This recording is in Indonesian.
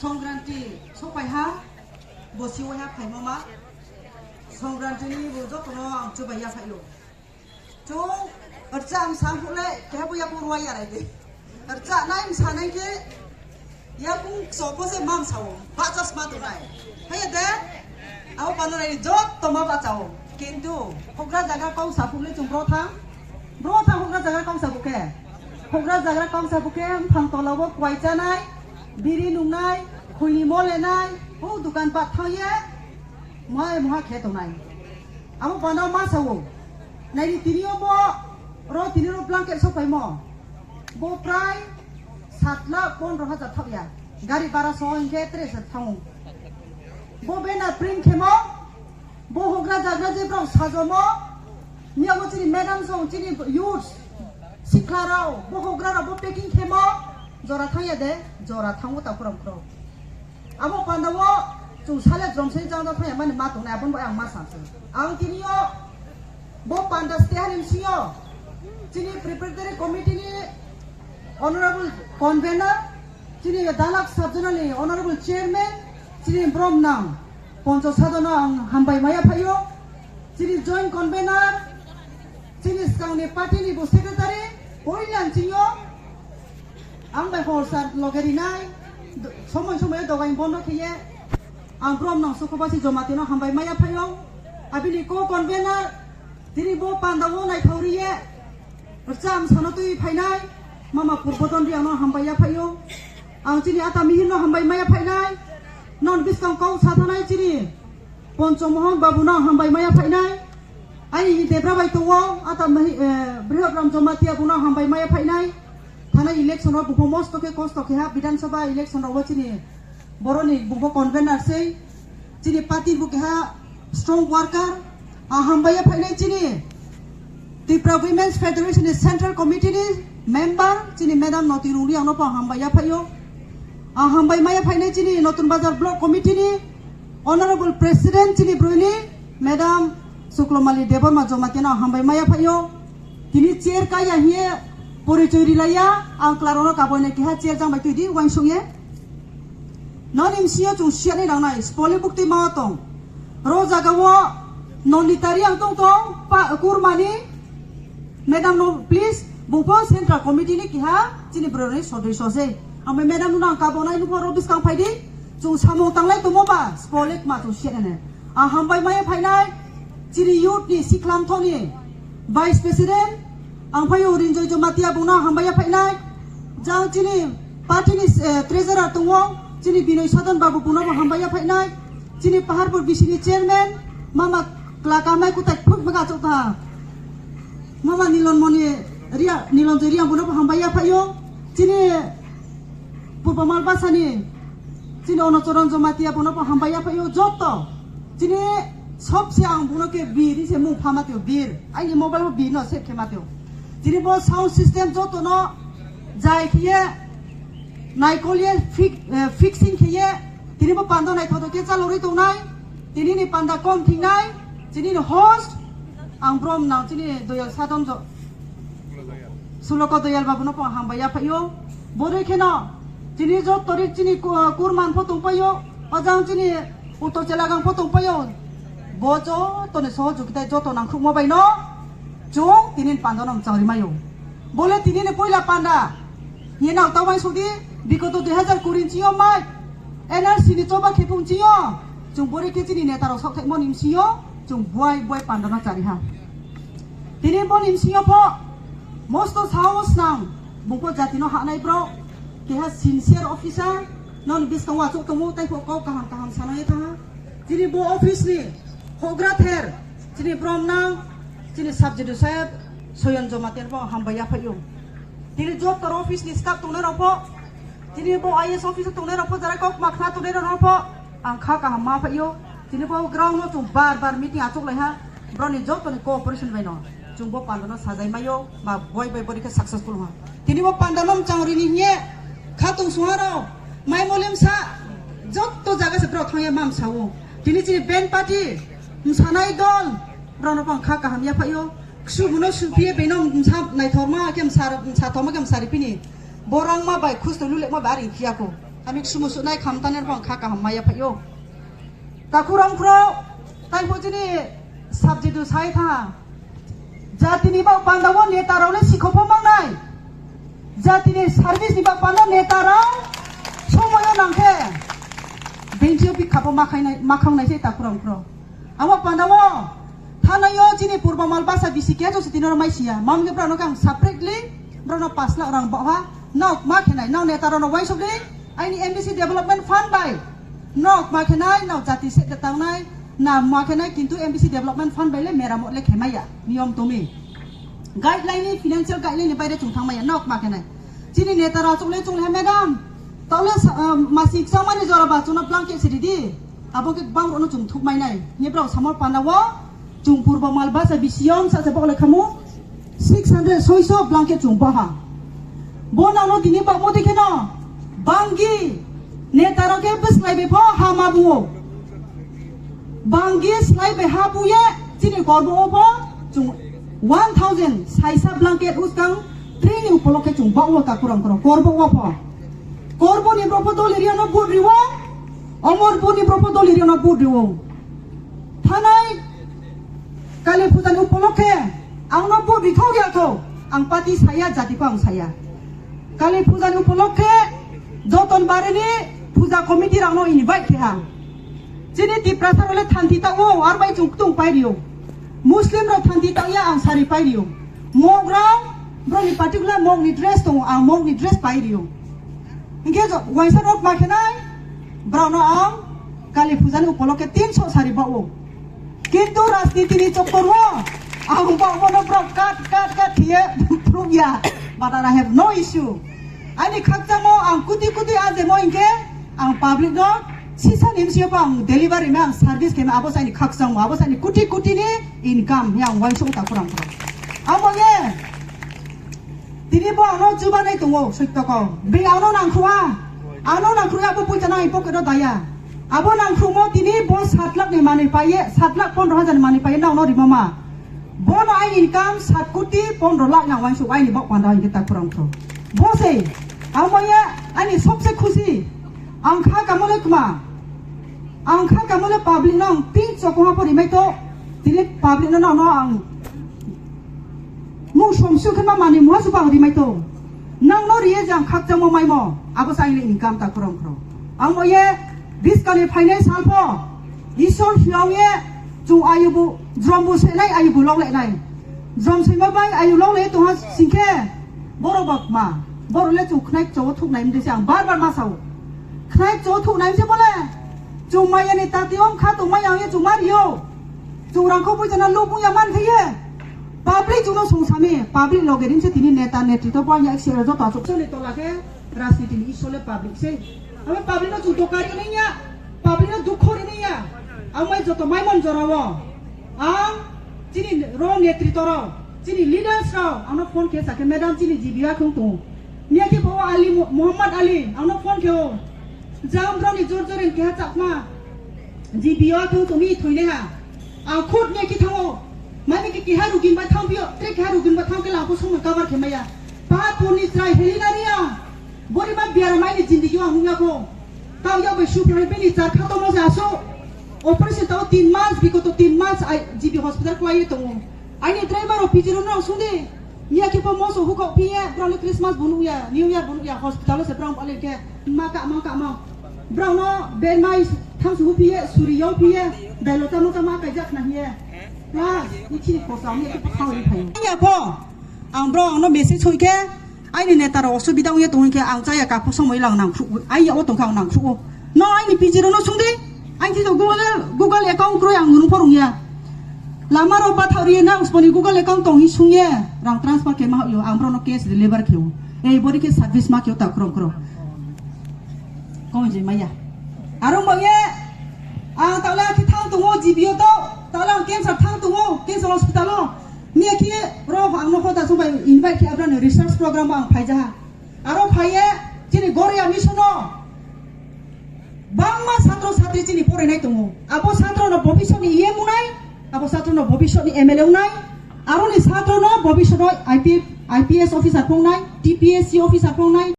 সংক্রান্তি সবাই হা বসিও হা ফাই মামা সংক্রান্তিনি বুজো কোনো চুবাইয়া ফাইলো চো আরচা আম সামপুলে কেবয়া পুরওয়া ইয়ারাইদে আরচা নাইম সানাইকে ইয়াকুং সবসে মাম সাও বাজাস মাতুনাই হাইদে আও পানরাই জত তমা বাচাও কিন্তু হগ্রা জায়গা কও সাপুলে চুম্ব্র থাং হগ্রা জায়গা কও সাপুকে হগ্রা জায়গা কও সাপুকে ফাং তলাবো কয়জানাই বিরি নুংনাই খুইনি মলেনাই ও দোকান পাট থাইয়ে মই মহা খেতনাই আমো পানাও মা সাও নাইনি তিনিও বো র তিনিরো ব্ল্যাঙ্কেট সপাই ম বো প্রায় 7 লাখ 15,000 থাবিয়া গাড়ি ভাড়া সহ ইনকে 30 থাং বো বেনা প্রিন্ট খেমো বো হগ্রা জায়গা যে ব্রাও সাজমো মিয়ামো চিনি ম্যাডাম সং চিনি ইউথ শিক্ষারাও বো হগ্রা বো পেকিং খেমো জরা থাইয়া দে জরা থাंगो ताफुराम क्रो आमो पांदावो जों साले द्रमसे जांदा थाया माने मा दंना आबन आं मा सानसो आं तिनियो बो पांदा स्टेहारिम सियो चिनि प्रिपेरेटरी कमिटिनि ऑनरेबल कन्वेनर चिनि दालाक सबजोनालनि ऑनरेबल चेयरमैन चिनि ब्रह्मनां पंच साधना आं हामबाय माया फायो चिनि जॉइंट कन्वेनर चिनि स्कांनि पार्टीनि बो सेक्रेटारि बयलां चिनियो आं बाय हरसार लगेरिनाय समय दगाय बन्द खिये आं ब्रह्मनां सुखबासि जमातिनो हामबाय माया फायो आबिनि को कन्वेनर दिनि बो पांदावो नायथावरिये रचाम सानतुय फायनाय मामा पुरबदन रियानो हामबाया फायो आं चिनि आता मिहिनो हामबाय माया फायनाय नन बिस्कां कौ साथानाय चिनि पंचमोहन बाबुना हामबाय माया फायनाय आइ देब्राबाय तवो आता बृहग्राम जमातिया बुना हामबाय माया फायनाय थाना इलेक्शन बुफो मस्त के कष्ट के हा विधानसभा इलेक्शन रो चिनि बरनि बुफो कन्वेनर सै चिनि पार्टी बुके हा स्ट्रंग वर्कर आ हामबाया फायनाय चिनि Tripura women's federation central committee नि मेंबर चिनि मैडम नति रुंरि आंनो पा हामबाया फायो आ हामबाय माया फायनाय चिनि नतुन बाजार ब्लॉक कमिटी नि ऑनरेबल प्रेसिडेंट चिनि ब्रुइनि मैडम शुक्लमाली देबरमा जमातिना हामबाय माया फायो तिनि चेयर काया हिए परिचय रिलाया आं क्लारोनो काबोने के हा चेयर जांबाय तुदि वाइसंगे ननिम सियो चुसियानि लांनाय स्पले बुक्ति मातों रो जागावो ननितारि आं तंग कुरमानि मैडम नो प्लीज बुफो सेंट्रल कमिटी नि किहा चिनि ब्रनि सदस्य से आं मैडम नो काबोनाय नु रो बिसकां फायदि जों सामो तांलाय तमोबा स्पलेक मा चुसियाने आं हामबाय माया फायनाय चिनि यूथ नि सिख्लामथनि वाइस प्रेसिडेंट आं फायो रिनजय जमातिया बुना हामबाया फायनाय जां चिनि पार्टीनि ट्रेजारार दङ चिनि बिनय सदन बाबु बुना हामबाया फायनाय चिनि पाहारपुर बिसिनि चेयरमैन मामा क्लाकामाय कुताय फुक बगा चौथा मामा नीलनमणि नीलनजय रिया बुना हामबाया फायो चिनि पूर्वमाल बासानि चिनि अनचरन जमातिया बुना हामबाया फायो जत चिनि सबसे आं बुनो के बीर से मुं फामातियो बीर आइनि मोबाइल बीर न सेट खेमातियो चिनि बो साउंड सिस्टम जत न जाय खिये नाइकोलिये फिक्सिंग खिये तिनि बो पांदा नायथाव के चालरि तौनाय तिनि नि पांदा कम थिंनाय चिनि होस्ट आं ब्रह्मनां चिनि दयाल सादन सुलक दयाल बाबुनो हामबाया फायो बोरैखेनो चिनि जतरि चिनि कुरमान फतंपायो अजां चिनि उतो चेलागां फतंपायो बोजो तने सहजुगिता जत नांखु मबाय न जों तिनिन पांदनम चावरिमायो बोले तिनिने पहिला पांदा येनाव तावाय सदि बिगत 2020 चियो माय एनआरसी नि चोबा खेपुं चियो जों बोरै केचिनि नेताराव सावथाय मनिम चियो जों बुआय पांदना चारिहा तिनि बनिम चियो फ मस्त साहस नां बुंफो जातिनो हानाय ब्र केहा सिनसियर ऑफिसर नन बिसकां वाचो तमो ताइखौ कौ काहाम सानाय था तिनि बो ऑफिस नि होग्रा थेर चिनि ब्रह्मनां चिनि सब्जेक्ट साहेब सयन जमातेर बो हामबाया फायो तिनि जब तर ऑफिस नि स्टाफ तोने रफो तिनि बो आईएस ऑफिसर तोने रफो जरा कक माखना तोने रफो आं खा का मा फायो तिनि बो ग्राउंड नो तुम बार मीटिंग आचक लायहा ब्रनि जब तने कोऑपरेशन बायनो जों बो पांडनो साजाय मायो बा बय बरिके सक्सेसफुल हा तिनि बो पांडनम चांगरिनि हिए खातुं सुहारो माय मलेम सा जत्तो जागा से ब्र थांया माम सावो तिनि चिनि बेन पार्टी मुसानाय दल ब्रनो पंखा काहामिया फायो सुबुनो सुफिए बेनो नायथरमा केम साथमा केम सारिपिनि borang ma bai khus to lule ma bari kiako amik sumusu nai khamtaner bang kha ka hamaya phayo ta kurang kro tai bojini subject du sai tha jatini ba pandawo neta raule sikhopo mangnai jatini service ni ba panda neta raw somoyo nangkhe benjio bi khapo makhangnai sei ta kurang kro awa pandawo thanayo jini purba malbasa bisikia jo sitinor maisia mamge brano kang separately brano 5 lakh rang bawa nok ma khenai naw neta raw no wai sobli aini MDC development fund bai nok ma khenai naw jati se tangnai na ma khenai kintu MDC development fund bai le meramot le khemaya niyom tomi guideline ni financial guideline ni bai de chung thangmaya nok ma khenai jini neta raw chule madam tole masik samani jora ba chuna blanket sididi aboke bang ono chung thukmai nai ni brau samor panawo chung purba malbasa bisiom sa sebok le khamu 600 soiso blanket chung baha bona no dini ba mo dekhe no bangi netaro ke beslai be pho hamabu bangi slai be habuye jini korbo obo chung 1000 saisa blanket uskang trini upoloke chung bawo ta kurang korbo opo korbo ni propo doliria no budriwo omor boni propo doliria no budriwo thanai kali putan upoloke ang no budri thogya tho ang pati saya jati ko ang saya kali pujan upoloke joton bareni puja committee rang no invite ke ha jini ti prasar ole thanti ta o arbai chung pai rio muslim ro thanti ta ya ang sari pai rio mogra bro ni particular mog ni dress to ang mog ni dress pai rio inge jo waisa rok ma khenai bro no ang kali pujan upoloke 300 sari ba o kintu rajniti ni chokkorwo ang ba no bro kat thie prubya but I have no issue ani khakjamo ang kuti aje mo inge ang public no sisa nimsio pang delivery ma service ke ma abosani khakjamo abosani kuti ni income yang wansung ta kurang amoye tini bo no juba nai tungo soitoko be ano nang khuwa abo puchana ipok do daya abo nang khumo tini bo 7 lakh ni mani paye 7 lakh 15000 mani paye naw no rimama bo no ai income 7 koটি 15 lakh yang wansung ai ni bok panda inge ta kurang bose amoye ani sobse khushi angkha kamole public nang pin chokha pori mai to tini public no ang mu somsu khama mani mu su pang ri mai to nang no riye jang khak jamo mai mo abo sai le income ta kurang amoye diskali finance alpho isol hiawe chu ayubu drombu se nai ayubu long le nai drom se ma bai ayu long le to ha singke borobak ma borole chu khnai cho thuk nai mde sang bar ma sau khnai cho thuk nai se bole chu mai ani ta tiom kha tu mai yang ye chu mario chu rang kho pu jana lu pu ya man thie public chu no song same public logerin se tini neta netrito pa ya exer jo ta chu le to la ke rajniti ni isole public se ame public no chu to kari nei ya public no dukh khori nei ya amai jo to mai mon jorawo ang tini ro netrito ro tini leaders ro amno phone ke sa ke madam tini jibiya khung tu nia ke bawa Ali Muhammad Ali amno phone ke o jam broni jor ke chak ma jibiya khung tu mi thoine ha a khot nia ki thango mani ki ha rugin ba thang pio tre ha rugin ba thang ke la ko sum ka bar ke maya pa puni trai helinaria bori ma biar mai ni jindigi wa hunga ko taw ya be shu pre be ni char kha to mo sa so operation taw 3 months biko to 3 months ai GB hospital ko ai to ai ni driver o pijiro no sunde nia ke po mo so huko pie brano Christmas bunu ya New Year bunu ya hospital se brang ale ke maka ma brano ben mai thang su pie suriyo pie dalota mo ka ma ka jak na hie la ni chi ko sa mi ke khau ri phai ya po ang bro no message choi ke ai ni neta ro su bidang ye tong ke ang cha ya ka pu song mai lang nang khu ai ya o tong khang nang khu no ai ni pijiro no sungde ai ti Google account kro yang ngun porung ya lama ro pa thori na usponi Google account tong hi sungye rang transfer ke ma yo ang bro no case deliver kheu ei body ke service ma kheu ta kro ko je maya aro mo ye ang tala ki thang tu mo jibio to tala cancer thang tu mo cancer hospital lo mi ki ro ang no khota su bai invite ki abran research program ang phaija aro phaiye jini goria mission no bangma satro satri jini pore nai tu mo abo satro no bobishot ni ye munai abo satro no bobishot ni MLA unai aro ni satro no bobishot IPS officer pong nai TPSC officer pong nai